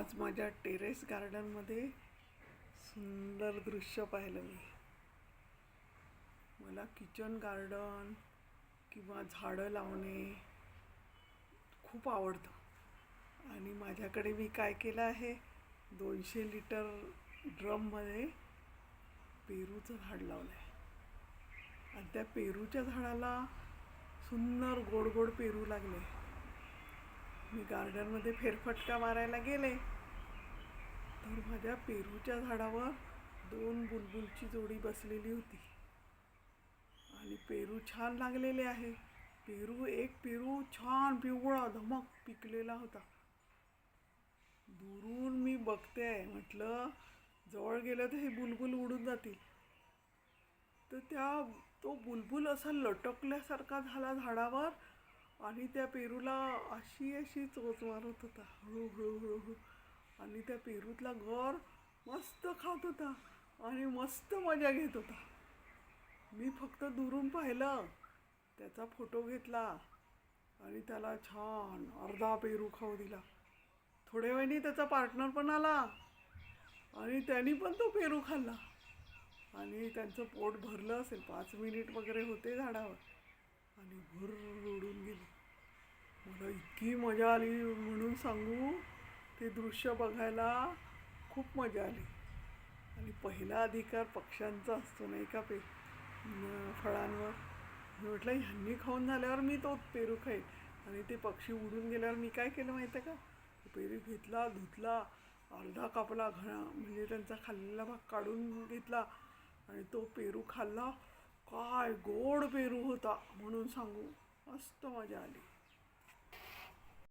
आज माझ्या टेरेस गार्डनमध्ये सुंदर दृश्य पाहिलं मी. मला किचन गार्डन किंवा झाडं लावणे खूप आवडतं आणि माझ्याकडे मी काय केलं आहे, 200 लिटर ड्रममध्ये पेरूचं झाड लावलं आहे आणि त्या पेरूच्या झाडाला सुंदर गोड गोड पेरू लागले. मी गार्डनमध्ये फेरफटका मारायला गेले तर माझ्या पेरूच्या झाडावर 2 बुलबुलची जोडी बसलेली होती आणि पेरू छान लागलेले आहे. एक पेरू छान पिवळा धमक पिकलेला होता. दुरून मी बघते आहे, म्हटलं जवळ गेलं तर हे बुलबुल उडून जातील. तर तो बुलबुल असा लटकल्यासारखा झाला झाडावर आणि त्या पेरूला अशी चोच मारत होता हळू आणि त्या पेरूतला गर मस्त खात होता आणि मस्त मजा घेत होता. मी फक्त दुरून पाहिलं, त्याचा फोटो घेतला आणि त्याला छान अर्धा पेरू खाऊ दिला. थोड्या वेळाने त्याचा पार्टनर पण आला आणि त्यांनी पण तो पेरू खाल्ला आणि त्यांचं पोट भरलं असेल. 5 मिनिट वगैरे होते झाडावर आणि भुर्र उडून गेले. मला इतकी मजा आली म्हणून सांगू, ते दृश्य बघायला खूप मजा आली. आणि पहिला अधिकार पक्ष्यांचा असतो नाही का फळांवर. मी म्हटलं ह्यांनी खाऊन झाल्यावर मी तो पेरू खाईन. आणि ते पक्षी उडून गेल्यावर मी काय केलं माहिती आहे का, तो पेरू घेतला, धुतला, अर्धा कापला, म्हणजे त्यांचा खाल्लेला भाग काढून घेतला आणि तो पेरू खाल्ला. काय गोड पेरू होता म्हणून सांगू, मस्त मजा आली.